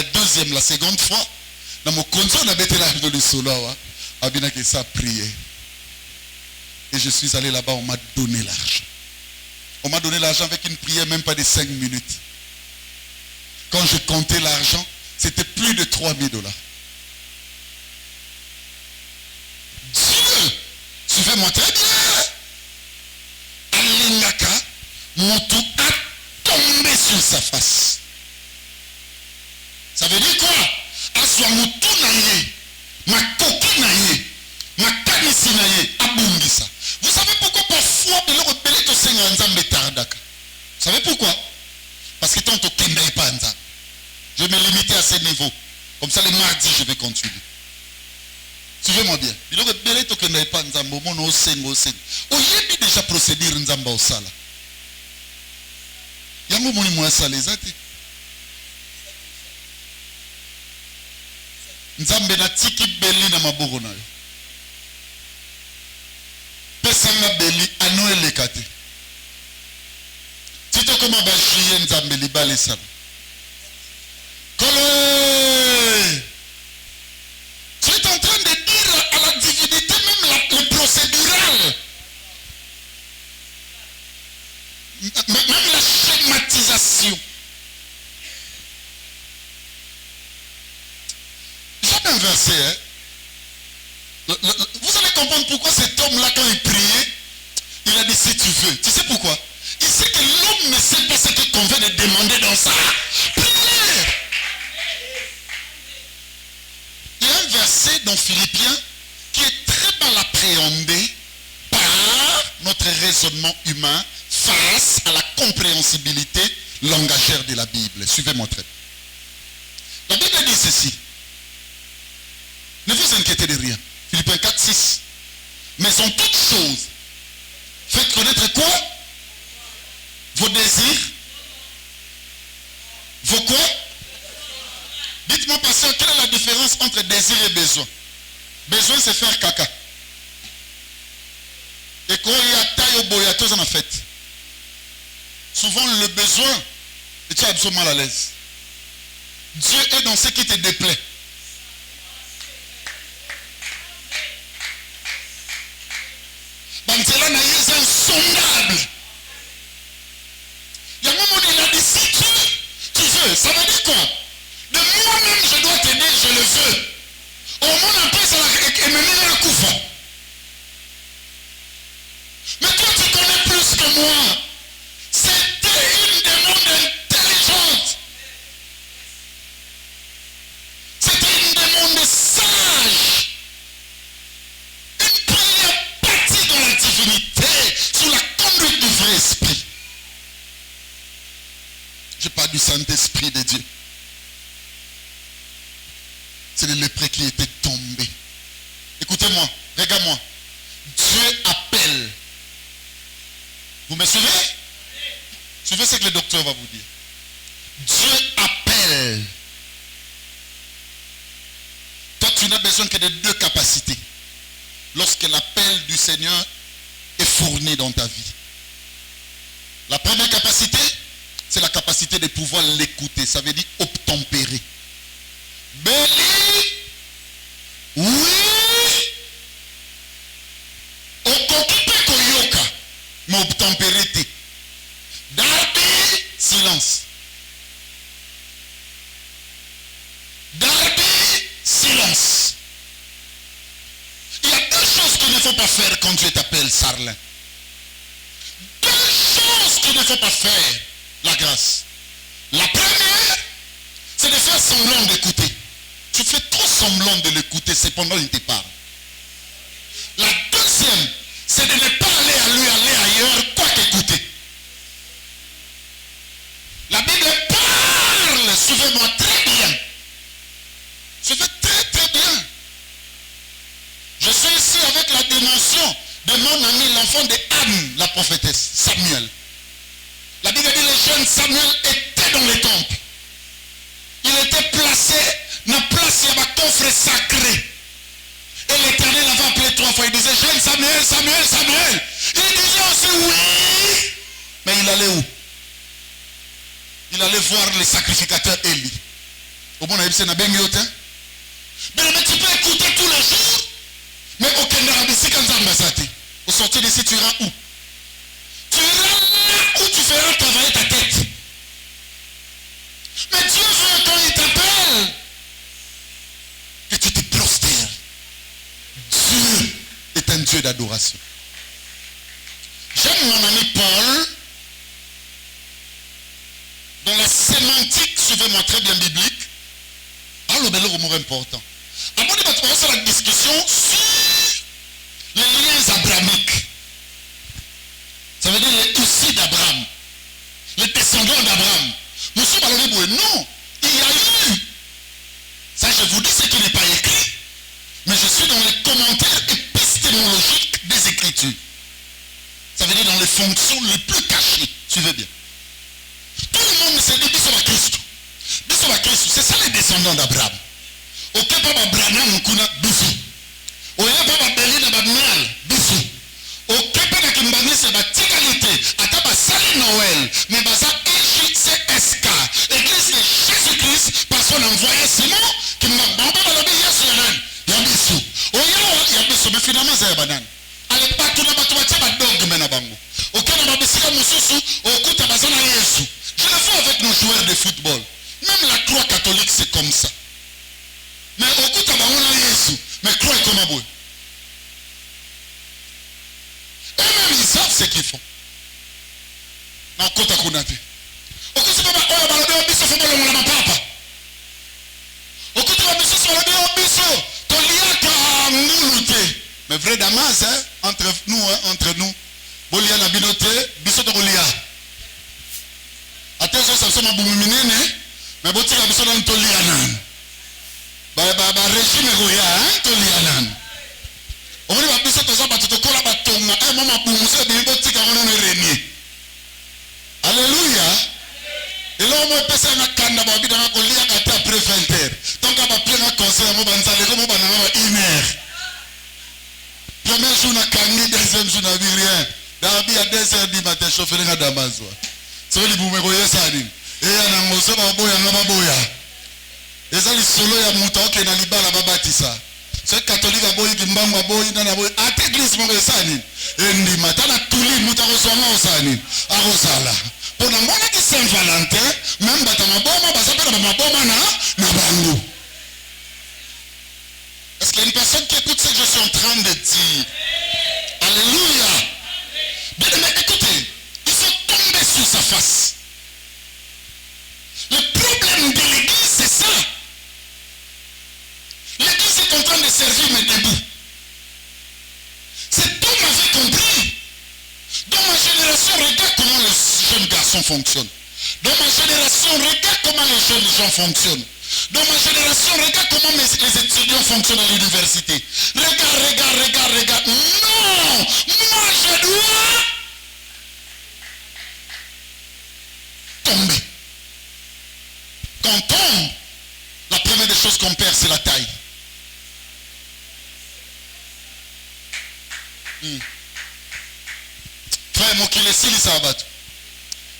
deuxième, la seconde fois. Dans mon console, on a bêté l'âge de l'Issola. Abina qui ça prié. Et je suis allé là-bas, on m'a donné l'argent. On m'a donné l'argent avec une prière, même pas de 5 minutes. Quand je comptais l'argent, c'était plus de 3000 $. Dieu, suivez-moi très bien. Alingaka, Moutou a tombé sur sa face. Ça veut dire quoi? Aswa Moutou naye, ma coquille naye, ma kanisi naye, abungisa. Vous savez pourquoi parfois il rebelle to senga nzambe tardaka? Vous savez pourquoi? Parce que tant que kenda et pas nzambe. Je vais me limiter à ce niveau. Comme ça, les mardis, je vais continuer. Suivez-moi bien. Il aurait belé to kenda et pas nzambe. Mon o sengo sengo. O yebi déjà procédure nzamba au sala. Yango moni mo sala zati. Nzambe na tiki beli na maboko na yo. Pesanga beli ano elekate. Tito koma ba juye nzambe libale sana. Kole! Tu es en train de dire à la divinité même le procédural. Même la schématisation. J'ai un verset, hein? Vous allez comprendre pourquoi cet homme-là, quand il priait, il a dit si tu veux. Tu sais pourquoi? Il sait que l'homme ne sait pas ce qu'il convient de demander dans sa prière. Il y a un verset dans Philippiens qui est très mal appréhendé par notre raisonnement humain face à la compréhensibilité langagère de la Bible. Suivez-moi très bien. La Bible dit ceci. Ne vous inquiétez de rien. Philippiens 4, 6. Mais en toutes choses, faites connaître quoi? Vos désirs entre désir et besoin. Besoin, c'est faire caca. Et quand il y a taille au boyato, ça m'a fait. Souvent, le besoin, et tu es absolument mal à l'aise. Dieu est dans ce qui te déplaît. Bantela Naïe, c'est insondable. Il y a un moment où il a dit, si tu veux, ça veut dire quoi? De moi-même, je dois t'aider, je le veux. Au monde après, ça va me mener à la koufa. Mais toi, tu connais plus que moi. C'était une demande intelligente. C'était une demande sage. Une première partie de la divinité sous la conduite du vrai esprit. Je parle du Saint-Esprit de Dieu. C'est le lépreux qui était tombé. Écoutez-moi, regarde-moi. Dieu appelle. Vous me suivez? Suivez ce que le docteur va vous dire. Dieu appelle. Toi, tu n'as besoin que de deux capacités. Lorsque l'appel du Seigneur est fourni dans ta vie. La première capacité, c'est la capacité de pouvoir l'écouter. Ça veut dire obtempérer. Béni, oui, okokipe koyoka, mais obtempérité. Darbi, silence. Darbi, silence. Il y a deux choses qu'il ne faut pas faire quand Dieu t'appelle, Sarlin. Deux choses qu'il ne faut pas faire, la grâce. La première, c'est de faire semblant d'écouter. Tu fais trop semblant de l'écouter, cependant il te parle. La deuxième, c'est de ne pas aller à lui, aller ailleurs, quoi qu'écouter. La Bible parle, suivez-moi très bien. Suivez très bien. Je suis ici avec la dimension de mon ami, l'enfant de Anne, la prophétesse, Samuel. La Bible dit le jeune Samuel était dans le temple. Il était placé dans la place de coffre sacré. Et l'Éternel avait appelé 3 fois. Il disait, jeune Samuel, Samuel, Samuel. Il disait aussi oui. Mais il allait où? Il allait voir les sacrificateurs Élie. Au bon avis, c'est na bengi yote. Mais tu peux écouter tous les jours. Mais aucun n'arabisi quand ça. Au sortir d'ici, tu iras où? Tu iras là où tu feras travailler ta tête. Mais Dieu veut quand il t'appelle que tu te prostères. Dieu est un Dieu d'adoration. J'aime mon ami Paul dans la sémantique, suivez-moi très bien biblique. Alors, c'est le mot important. À mon avis, on va la discussion sur les liens abrahamiques. Ça veut dire les aussi d'Abraham, les descendants d'Abraham. Monsieur Baloniboué, non, il y a eu. Ça, je vous dis ce qui n'est pas écrit. Mais je suis dans les commentaires épistémologiques des Écritures. Ça veut dire dans les fonctions les plus cachées. Suivez bien. Tout le monde s'est dit, Bissou à Christ. Bissou à Christ, c'est ça les descendants d'Abraham. Ok, papa Branham, Mukuna, Bissou. Oya, papa Belina, Babmial, Bissou. Ok, papa Kimbani, c'est ma tigalité. Ataba Sali Noël. Mais baza EJCSK. Église de Jésus-Christ, par son envoyé Simon, qui m'a bambé dans le billet sur l'âne. Yabissou. Oya, Yabissou, mais finalement, c'est Yabanan. Allez, pas tout le monde, tu vas dog, mais Nabango. Ok, on va bessir Moussou, au coup, tu vas en Yesu. Je le fais avec nos joueurs de football. Même la croix catholique, c'est comme ça. Mais au coup, tu vas en Yesu. Mais croix est comme un bout. Eux-mêmes, ils savent ce qu'ils font. Non, côte à Kounate. Au coup, tu vas en balade au biso, faut pas le monde papa. Au coup, tu vas biso, sur le biso, ton liaka moulouté. Mais vrai damas, hein, entre nous. Bolia na binote, biso to bolia. Attention, ça se m'a boumimine, mais botti la biso dans tolia nan. Ba régime goya, hein, tolia nan. On va biso to za ba to kola ba tonga, mama boumuse bi botti ka on renier. Alléluia. Et là on peut passer na kanda ba bi dans ko lia ka ta après 20h. Donc ba plein conseil à mon banzale comme banana 1 heure. Premier jour na kangi, deuxième jour na rien. D'habitude à 2h du matin chauffer les Damas. C'est le boumé koye sani. Et na ngoso ba boya na ba boya. Et ça le solo ya muta ok na libala babatisa. C'est catholique à boyi kimbango à boyi na boyi. À l'église mon sani. Et ndi matana tuli muta kosoma osani. A rosala. Pour na mona ki Saint Valentin, même bata maboma basapela maboma na bango. Est-ce qu'il y a une personne qui écoute ce que je suis en train de dire? Alléluia. Bien aimé, écoutez, il faut tomber sur sa face. Le problème de l'église, c'est ça. L'église est en train de servir, mais debout. C'est tout m'avait compris. Dans ma génération, regarde comment les jeunes garçons fonctionnent. Dans ma génération, regarde comment les jeunes gens fonctionnent. Dans ma génération, regarde comment les étudiants fonctionnent à l'université. Regarde. Non, moi je dois tomber. Quand on tombe, la première des choses qu'on perd, c'est la taille. Frère, mon qu'il est si les sabbats.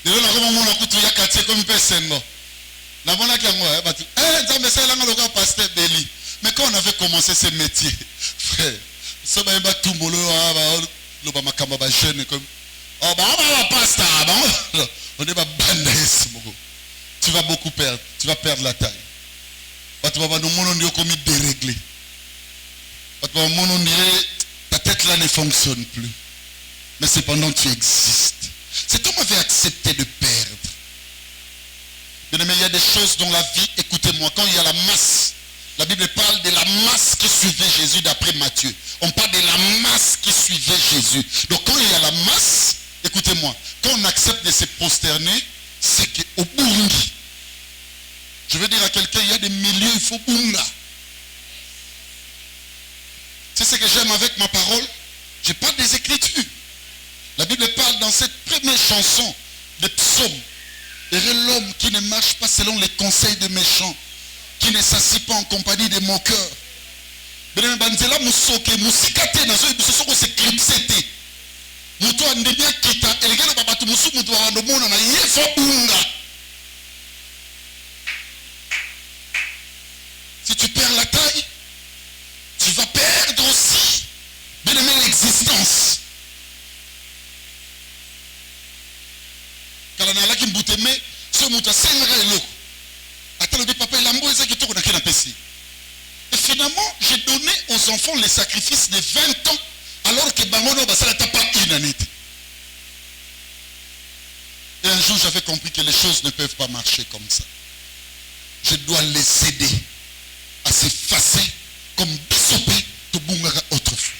De là, on a coupé ya quartier comme personne. La bonne qui a moi, pasteur Béli. Mais quand on avait commencé ce métier, frère, ça va être tout le jeune comme oh bah pasteur, on est pas bandés. Tu vas beaucoup perdre, tu vas perdre la taille. Tu vas nous montrer comme déréglé. Tu vas montrer ta tête là ne fonctionne plus. Mais cependant tu existes. C'est toi qui m'avais accepté de perdre. Bien aimé, il y a des choses dans la vie, écoutez-moi, quand il y a la masse, la Bible parle de la masse qui suivait Jésus d'après Matthieu. On parle de la masse qui suivait Jésus. Donc quand il y a la masse, écoutez-moi, quand on accepte de se prosterner, c'est qu'au Burundi, je veux dire à quelqu'un, il y a des milieux, il faut bunga. C'est ce que j'aime avec ma parole. Je parle des Écritures. La Bible parle dans cette première chanson de psaume. L'homme qui ne marche pas selon les conseils des méchants, qui ne s'assied pas en compagnie des moqueurs. Si tu perds la taille, tu vas perdre aussi, bien aimé, l'existence. Et finalement, j'ai donné aux enfants les sacrifices de 20 ans, alors que Bangono Basala n'a pas une année. Et un jour, j'avais compris que les choses ne peuvent pas marcher comme ça. Je dois les aider à s'effacer comme Bissopé de Bungara autrefois.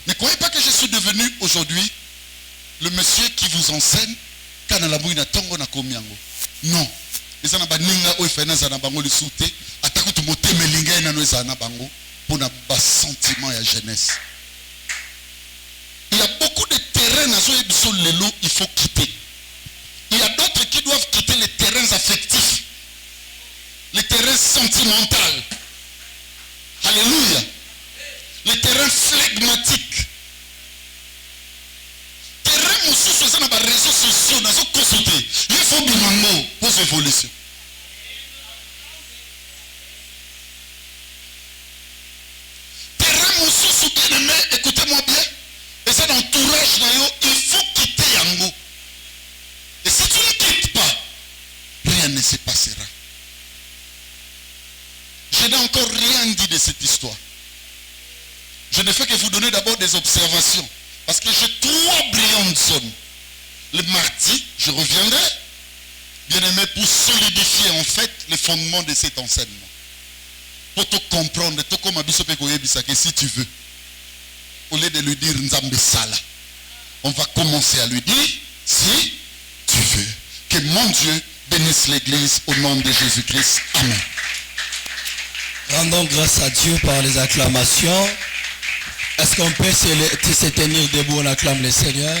Ne croyez pas que je suis devenu aujourd'hui le monsieur qui vous enseigne quand la bouille n'a tongo na komiango. Non. Les gens baninga ou finance na bango le souté atako to moté melinga na no na bango pour na bas sentiment ya jeunesse. Il y a beaucoup de terrains na so lelo il faut quitter. Il y a d'autres qui doivent quitter les terrains affectifs. Les terrains sentimentaux. Alléluia. Les terrains flegmatiques. Dans les réseaux sociaux, dans les consultés, il faut bien mot pour cette évolution. Terrain sous bien aimé, écoutez-moi bien, et ça l'entourage, il faut quitter Yango. Et si tu ne quittes pas, rien ne se passera. Je n'ai encore rien dit de cette histoire. Je ne fais que vous donner d'abord des observations. Parce que j'ai 3 brillantes zones. Le mardi, je reviendrai, bien aimé, pour solidifier en fait les fondements de cet enseignement. Pour te comprendre, tout comme que si tu veux, au lieu de lui dire Nzambe Sala, on va commencer à lui dire si tu veux. Que mon Dieu bénisse l'église au nom de Jésus-Christ. Amen. Rendons grâce à Dieu par les acclamations. Est-ce qu'on peut se tenir debout, on acclame le Seigneur?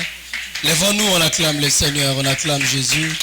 Lèvons-nous, on acclame le Seigneur, on acclame Jésus.